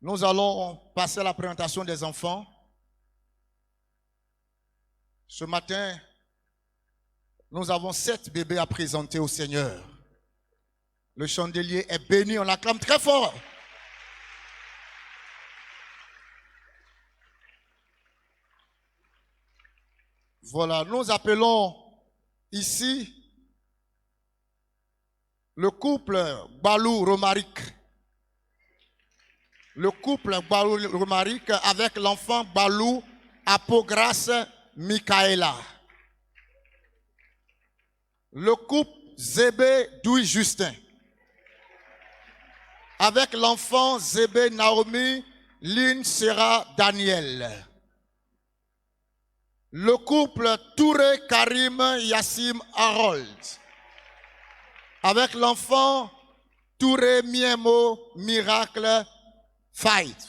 Nous allons passer à la présentation des enfants. Ce matin, nous avons 7 bébés à présenter au Seigneur. Le chandelier est béni, on l'acclame très fort. Voilà, nous appelons ici le couple Balou-Romaric. Le couple Balou-Romaric avec l'enfant Balou Apograce Michaela. Le couple Zébé Douy Justin avec l'enfant Zébé Naomi Lynn Serra Daniel. Le couple Touré Karim Yassim Harold avec l'enfant Touré Miemo Miracle Faith,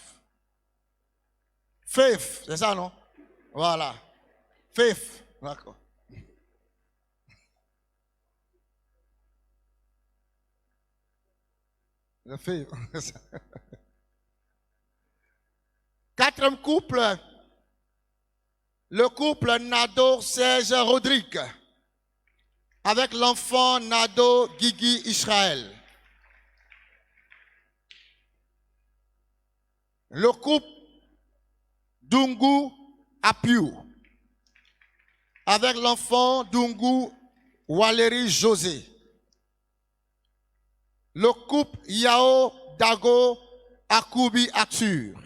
c'est ça non? Voilà, Faith, d'accord. Le Faith. Quatrième couple, le couple Nado Serge Rodrigue avec l'enfant Nado Guigui Israël. Le couple Dungu Apiou avec l'enfant Dungu Valérie José. Le couple Yao Dago Akubi Atur.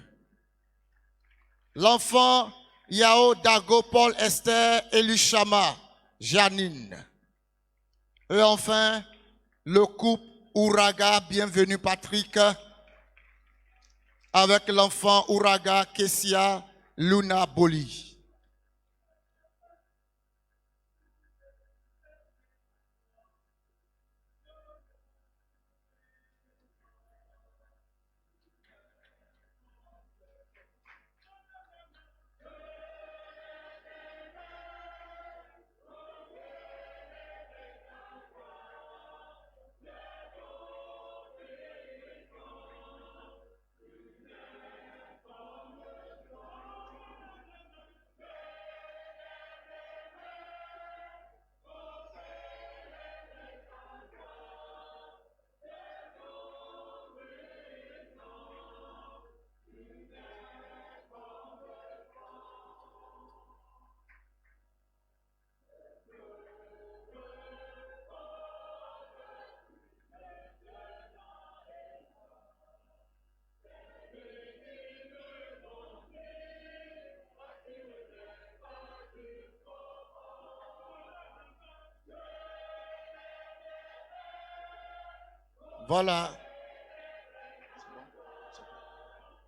L'enfant Yao Dago Paul Esther Elishama Janine. Et enfin, le couple Ouraga Bienvenue Patrick avec l'enfant Ouraga Kessia Luna Boli.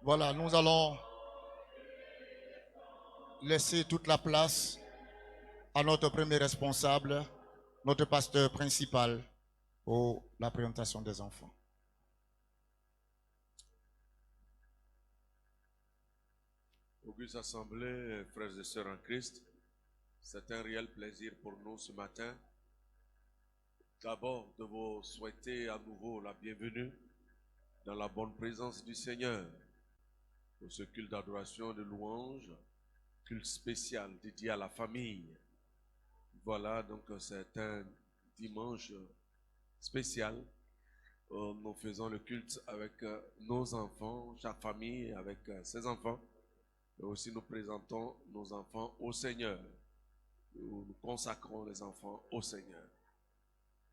Voilà, nous allons laisser toute la place à notre premier responsable, notre pasteur principal pour la présentation des enfants. Auguste Assemblée, frères et sœurs en Christ, c'est un réel plaisir pour nous ce matin. D'abord, de vous souhaiter à nouveau la bienvenue dans la bonne présence du Seigneur pour ce culte d'adoration et de louange, culte spécial dédié à la famille. Voilà, donc c'est un dimanche spécial. Nous faisons le culte avec nos enfants, chaque famille avec ses enfants. Et aussi nous présentons nos enfants au Seigneur. Nous consacrons les enfants au Seigneur.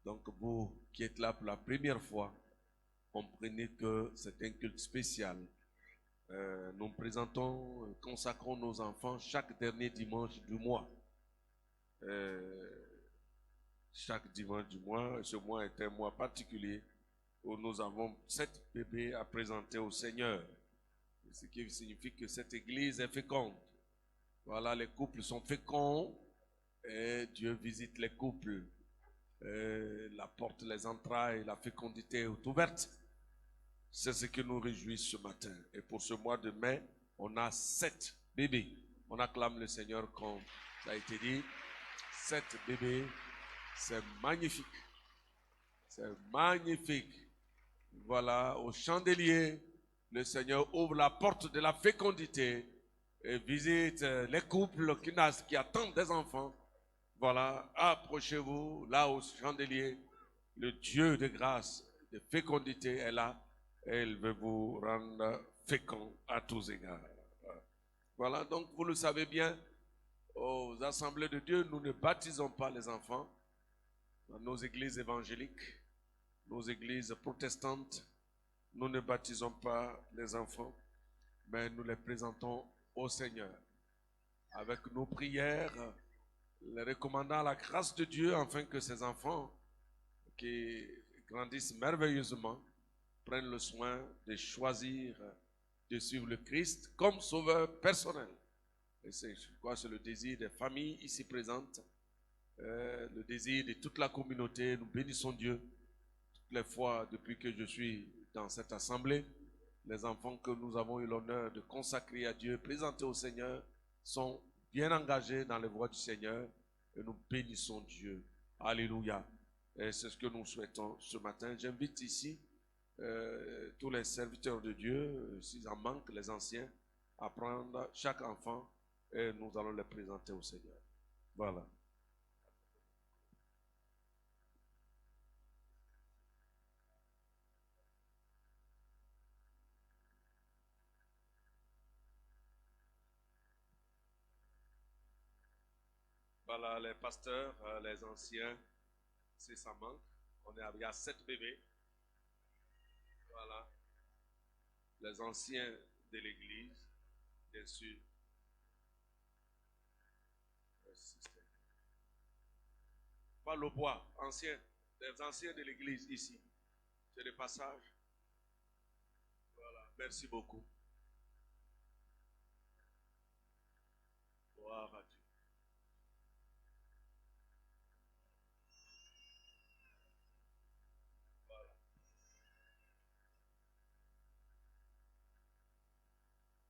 Donc vous qui êtes là pour la première fois, comprenez que c'est un culte spécial. Nous présentons, consacrons nos enfants chaque dernier dimanche du mois. Chaque dimanche du mois, ce mois est un mois particulier où nous avons 7 bébés à présenter au Seigneur. Ce qui signifie que cette église est féconde. Voilà, les couples sont féconds et Dieu visite les couples. La porte, les entrailles, la fécondité est ouverte. C'est ce qui nous réjouit ce matin. Et pour ce mois de mai, on a 7 bébés. On acclame le Seigneur comme ça a été dit. 7 bébés, c'est magnifique. C'est magnifique. Voilà, au chandelier, le Seigneur ouvre la porte de la fécondité et visite les couples qui attendent des enfants. Voilà, approchez-vous là au chandelier. Le Dieu de grâce, de fécondité est là et il veut vous rendre fécond à tous égards. Voilà, donc vous le savez bien, aux assemblées de Dieu, nous ne baptisons pas les enfants. Dans nos églises évangéliques, nos églises protestantes, nous ne baptisons pas les enfants, mais nous les présentons au Seigneur. Avec nos prières, les recommandant la grâce de Dieu afin que ces enfants qui grandissent merveilleusement prennent le soin de choisir de suivre le Christ comme sauveur personnel. Et c'est le désir des familles ici présentes, le désir de toute la communauté. Nous bénissons Dieu toutes les fois depuis que je suis dans cette assemblée. Les enfants que nous avons eu l'honneur de consacrer à Dieu, présenter au Seigneur, sont bien engagés dans les voies du Seigneur et nous bénissons Dieu. Alléluia. Et c'est ce que nous souhaitons ce matin. J'invite ici tous les serviteurs de Dieu, s'ils en manquent, les anciens, à prendre chaque enfant et nous allons les présenter au Seigneur. Voilà. Voilà les pasteurs, les anciens, si ça manque. Il y a 7 bébés. Voilà. Les anciens de l'église, bien sûr. Pas le bois, anciens, les anciens de l'église ici. C'est le passage. Voilà, merci beaucoup. Gloire à Dieu. Voilà.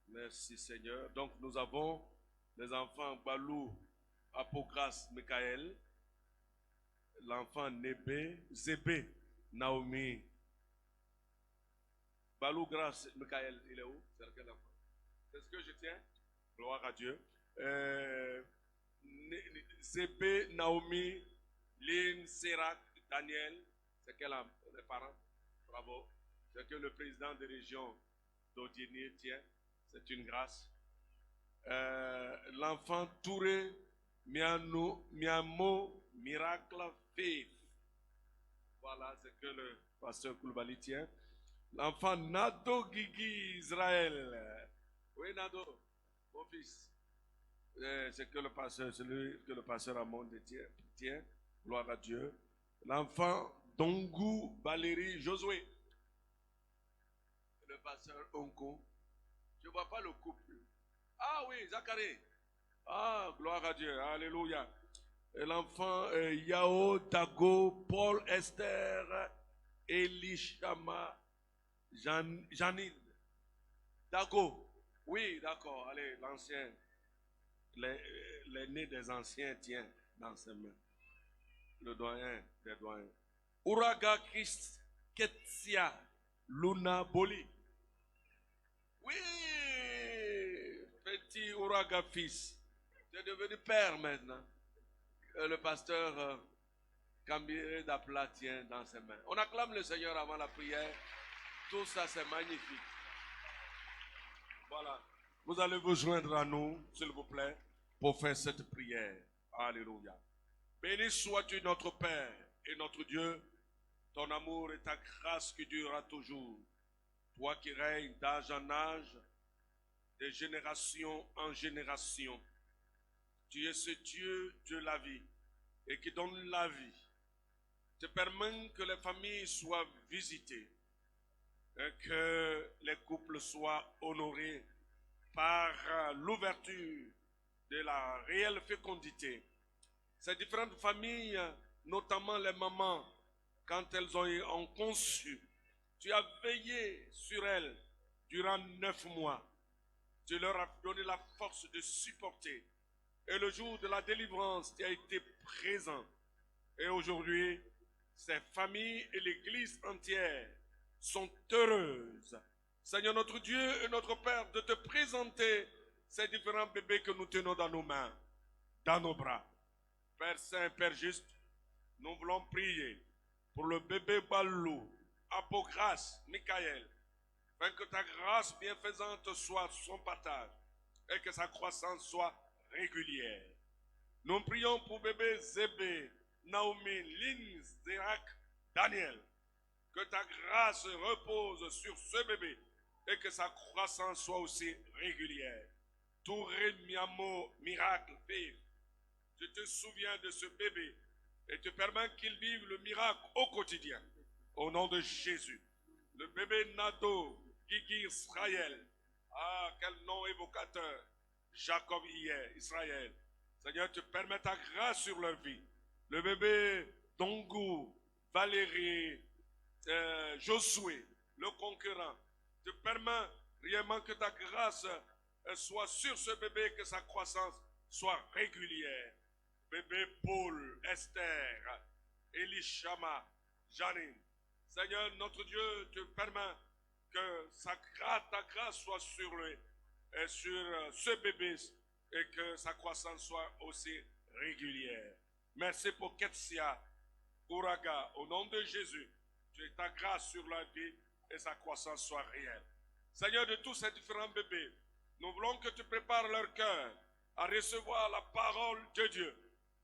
Merci Seigneur. Donc nous avons les enfants Balou, Apocras, Michael, l'enfant Nébé, Zébé, Naomi. Balou, Grâce, Michael, il est où? C'est lequel enfant? C'est ce que je tiens? Gloire à Dieu. Zébé, Naomi, Lynn, Sérac, Daniel, c'est quel les parents? Bravo. C'est que le président de région d'Odienier tient. C'est une grâce. L'enfant Touré, Miamo, Miracle, Faith. Voilà, c'est que le pasteur Koulibaly tient. L'enfant Nado Guigui Israël. Oui, Nado, mon fils. C'est que le pasteur, celui que le pasteur Amon tient. Gloire à Dieu. L'enfant Dongou Valérie Josué. Le pasteur Onko. Je ne vois pas le couple. Ah oui, Zacharie. Ah, gloire à Dieu. Alléluia. Et l'enfant Yao, Dago, Paul, Esther, Elishama, Janine. Dago. Oui, d'accord. Allez, l'ancien. L'aîné des anciens tient dans ses mains. Le doyen des doyens. Uraga Christ Ketsia Luna Boli. Oui, petit Uraga fils. Tu es devenu père maintenant. Le pasteur Cambiré d'Apla tient dans ses mains. On acclame le Seigneur avant la prière. Tout ça, c'est magnifique. Voilà. Vous allez vous joindre à nous, s'il vous plaît, pour faire cette prière. Alléluia. Béni sois-tu notre Père et notre Dieu. Ton amour et ta grâce qui durera toujours. Toi qui règnes d'âge en âge, de génération en génération. Tu es ce Dieu de la vie et qui donne la vie. Te permets que les familles soient visitées et que les couples soient honorés par l'ouverture de la réelle fécondité. Ces différentes familles, notamment les mamans, quand elles ont conçu, tu as veillé sur elles durant 9 mois. Tu leur as donné la force de supporter. Et le jour de la délivrance, tu as été présent. Et aujourd'hui, ces familles et l'Église entière sont heureuses Seigneur notre Dieu et notre Père, de te présenter ces différents bébés que nous tenons dans nos mains, dans nos bras. Père Saint, Père juste, nous voulons prier pour le bébé Balou, Apocras, Michael, afin que ta grâce bienfaisante soit son partage et que sa croissance soit régulière. Nous prions pour bébé Zébé, Naomi, Lynn, Zérak, Daniel. Que ta grâce repose sur ce bébé et que sa croissance soit aussi régulière. Touré, Miamo, miracle, vive. Tu te souviens de ce bébé et te permets qu'il vive le miracle au quotidien. Au nom de Jésus. Le bébé Nado, Gigi Israël. Ah, quel nom évocateur. Jacob hier, Israël. Seigneur, te permets ta grâce sur leur vie. Le bébé Dongu, Valérie, Josué, le conquérant. Te permets réellement que ta grâce soit sur ce bébé, que sa croissance soit régulière. Bébé Paul, Esther, Elishama, Janine. Seigneur, notre Dieu, te permet que ta grâce soit sur lui, et sur ce bébé, et que sa croissance soit aussi régulière. Merci pour Ketsia, Ouraga, au nom de Jésus, que ta grâce sur la vie et sa croissance soit réelle. Seigneur, de tous ces différents bébés, nous voulons que tu prépares leur cœur à recevoir la parole de Dieu,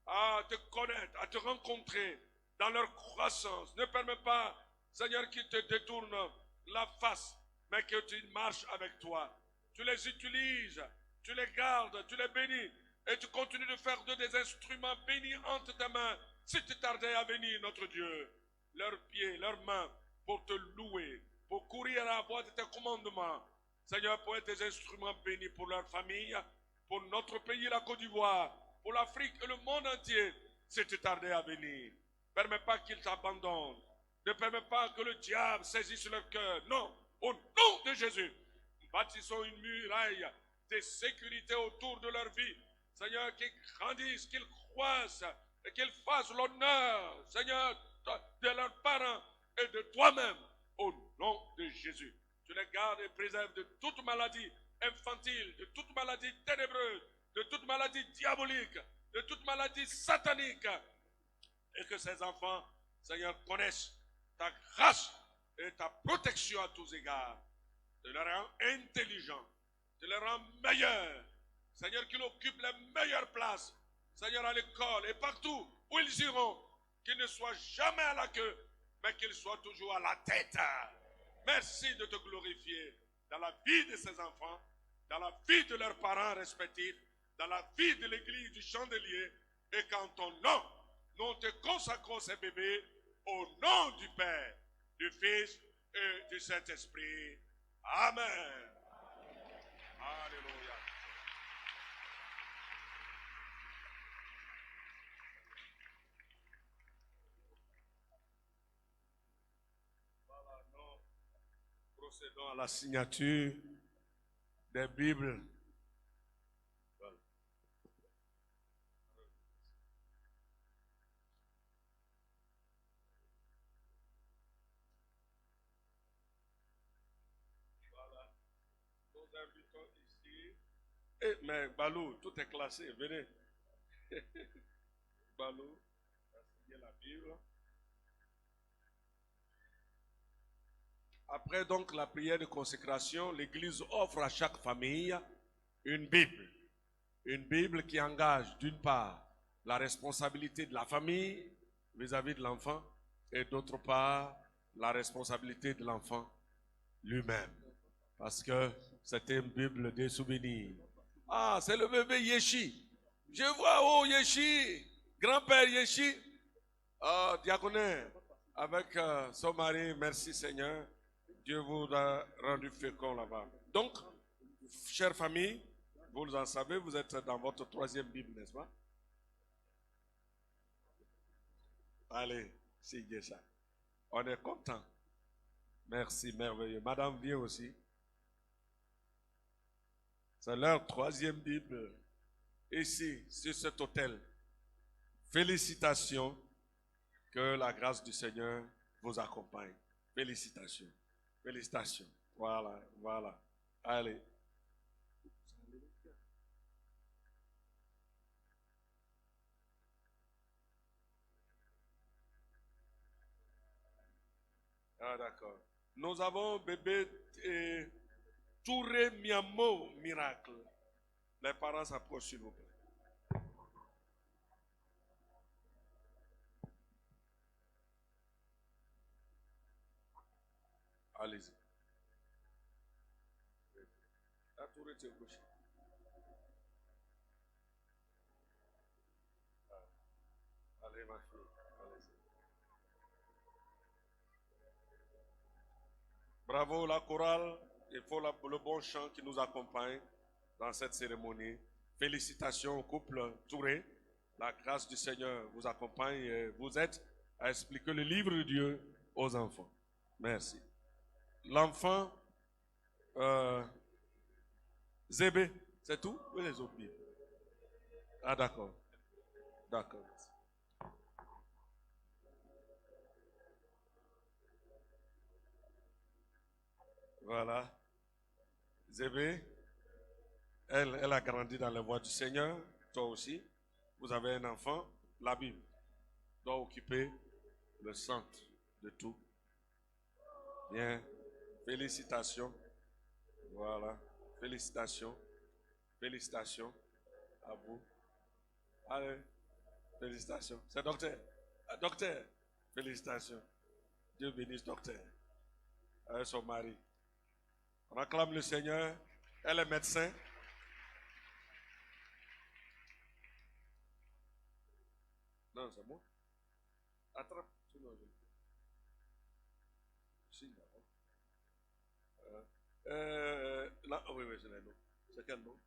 à te connaître, à te rencontrer dans leur croissance. Ne permets pas, Seigneur, qu'ils te détournent la face, mais que tu marches avec toi. Tu les utilises, tu les gardes, tu les bénis, et tu continues de faire d'eux des instruments bénis entre tes mains, si tu tardais à venir, notre Dieu. Leurs pieds, leurs mains, pour te louer, pour courir à la voie de tes commandements. Seigneur, pour être des instruments bénis pour leur famille, pour notre pays, la Côte d'Ivoire, pour l'Afrique et le monde entier, si tu tardais à venir. Permets pas qu'ils t'abandonnent. Ne permets pas que le diable saisisse leur cœur. Non, au nom de Jésus, bâtissons une muraille de sécurité autour de leur vie. Seigneur, qu'ils grandissent, qu'ils croissent et qu'ils fassent l'honneur, Seigneur, de leurs parents et de toi-même, au nom de Jésus. Tu les gardes et préserves de toute maladie infantile, de toute maladie ténébreuse, de toute maladie diabolique, de toute maladie satanique. Et que ces enfants, Seigneur, connaissent ta grâce et ta protection à tous égards. Tu les rends intelligents, tu les rends meilleurs. Seigneur, qu'ils occupent les meilleures places. Seigneur, à l'école et partout où ils iront, qu'ils ne soient jamais à la queue, mais qu'ils soient toujours à la tête. Merci de te glorifier dans la vie de ces enfants, dans la vie de leurs parents respectifs, dans la vie de l'église du Chandelier, et qu'en ton nom, nous te consacrons ces bébés au nom du Père, du Fils et du Saint-Esprit. Amen. Alléluia. Voilà, nous procédons à la signature des Bibles. Voilà. Voilà. Nous invitons ici. Mais Balou, tout est classé. Venez. Balou, va signer la Bible. Après donc la prière de consécration, l'Église offre à chaque famille une Bible. Une Bible qui engage d'une part la responsabilité de la famille vis-à-vis de l'enfant et d'autre part la responsabilité de l'enfant lui-même. Parce que c'est une Bible des souvenirs. Ah, c'est le bébé Yéchi. Je vois, oh Yéchi, grand-père Yéchi, diaconé, avec son mari, merci Seigneur. Dieu vous a rendu fécond là-bas. Donc, chère famille, vous en savez, vous êtes dans votre troisième Bible, n'est-ce pas? Allez, signez ça. On est content. Merci, merveilleux. Madame vient aussi. C'est leur troisième Bible. Ici, sur cet autel. Félicitations. Que la grâce du Seigneur vous accompagne. Félicitations. Félicitations. Voilà, voilà. Allez. Ah, d'accord. Nous avons bébé Touré Miamo Miracle. Les parents s'approchent, s'il vous plaît. Allez-y. Ah, Touré, tu es gauche. Allez, ma fille. Allez-y. Bravo, la chorale. Il faut le bon chant qui nous accompagne dans cette cérémonie. Félicitations au couple Touré. La grâce du Seigneur vous accompagne et vous aide à expliquer le livre de Dieu aux enfants. Merci. L'enfant Zébé, c'est tout? Ou les autres Bibles? Ah, d'accord. D'accord. Voilà. Zébé, elle a grandi dans la voie du Seigneur. Toi aussi. Vous avez un enfant. La Bible doit occuper le centre de tout. Bien. Félicitations. Voilà. Félicitations. Félicitations à vous. Allez. Félicitations. C'est docteur. Ah, docteur. Félicitations. Dieu bénisse docteur. Avec son mari. On acclame le Seigneur. Elle est médecin. Non, c'est moi. Attrape. Si, d'abord. Là, oui, c'est le nom. C'est quel nom?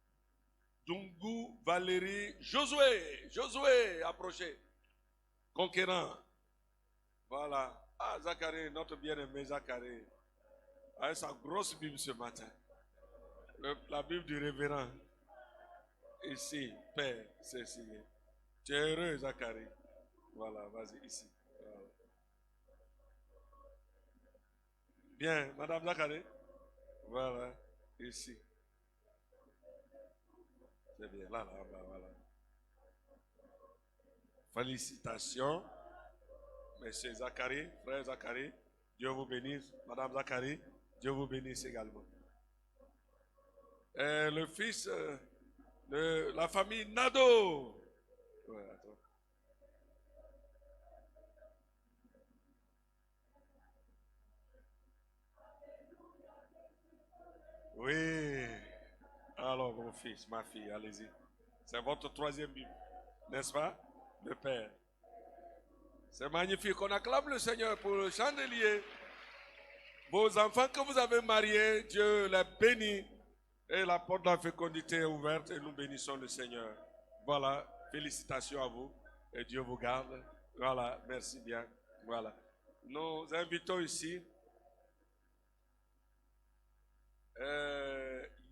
Dungu Valérie Josué. Josué, approchez. Conquérant. Voilà. Ah, Zacharie, notre bien-aimé Zacharie. Avec sa grosse Bible ce matin. La Bible du révérend. Ici, Père, c'est signé. Tu es heureux, Zacharie. Voilà, vas-y, ici. Voilà. Bien, Madame Zacharie. Voilà, ici. C'est bien, là, voilà. Félicitations, Monsieur Zacharie, frère Zacharie. Dieu vous bénisse. Madame Zacharie, Dieu vous bénisse également. Le fils de la famille Nado. Ouais, attends. Oui. Alors, mon fils, ma fille, allez-y. C'est votre troisième Bible, n'est-ce pas? Le Père. C'est magnifique. On acclame le Seigneur pour le chandelier. Vos enfants que vous avez mariés, Dieu les bénit. Et la porte de la fécondité est ouverte et nous bénissons le Seigneur. Voilà, félicitations à vous et Dieu vous garde. Voilà, merci bien. Voilà. Nous invitons ici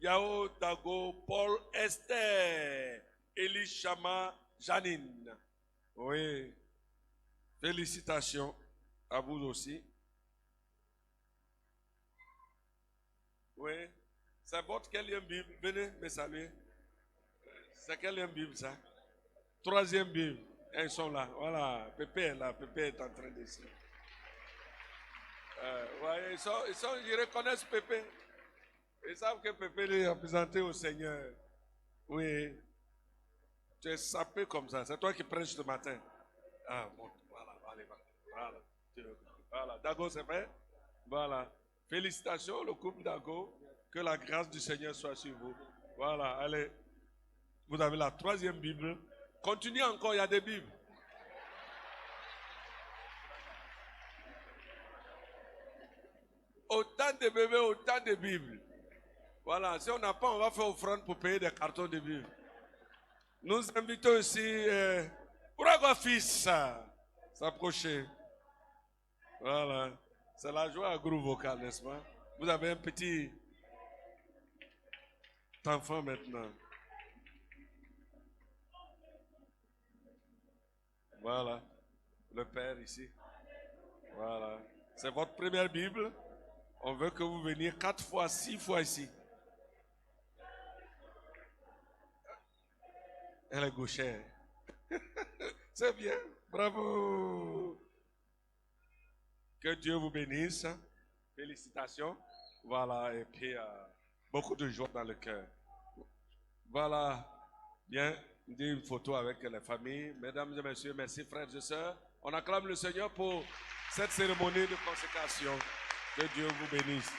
Yao Dago Paul Esther Elishama Janine. Oui, félicitations à vous aussi. Oui, c'est votre quelle Bible? Venez me saluer. C'est quelle Bible ça? Troisième Bible. Ils sont là. Voilà, Pépé est là. Pépé est en train d'essayer. Ouais, ils reconnaissent Pépé. Ils savent que Pépé est représenté au Seigneur. Oui. Tu es sapé comme ça. C'est toi qui prêches ce matin. Ah, bon, voilà, allez, voilà. Voilà, Dago, c'est fait? Voilà. Félicitations, le couple Dago. Que la grâce du Seigneur soit sur vous. Voilà, allez. Vous avez la troisième Bible. Continuez encore, il y a des Bibles. Autant de bébés, autant de Bibles. Voilà, si on n'a pas, on va faire offrande pour payer des cartons de Bible. Nous invitons aussi Ouraga Fils s'approcher. Voilà, c'est la joie à groupe vocal, n'est-ce pas? Vous avez un petit enfant maintenant. Voilà, le Père ici. Voilà, c'est votre première Bible. On veut que vous veniez 4 fois, 6 fois ici. Elle est gauchère. C'est bien. Bravo. Que Dieu vous bénisse. Félicitations. Voilà. Et puis, beaucoup de joie dans le cœur. Voilà. Bien. Une photo avec les familles. Mesdames et messieurs, merci frères et sœurs. On acclame le Seigneur pour cette cérémonie de consécration. Que Dieu vous bénisse.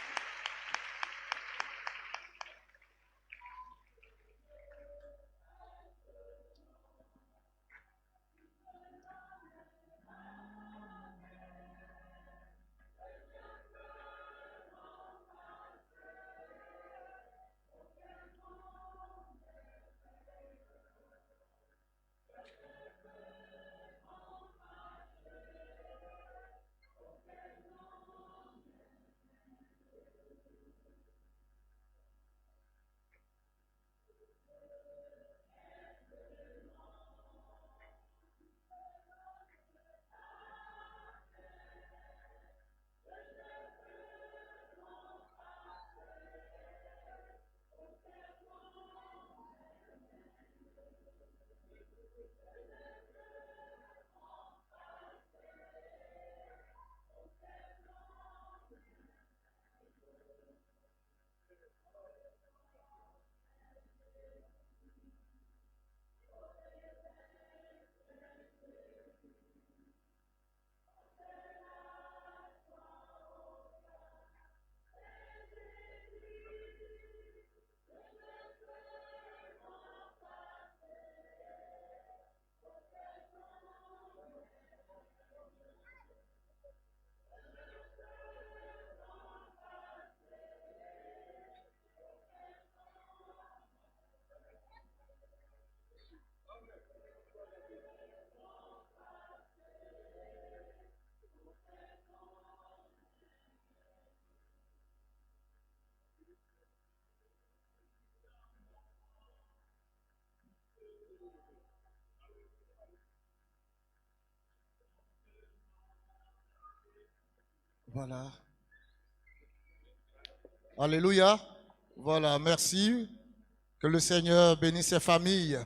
Voilà. Alléluia. Voilà, merci. Que le Seigneur bénisse ses familles.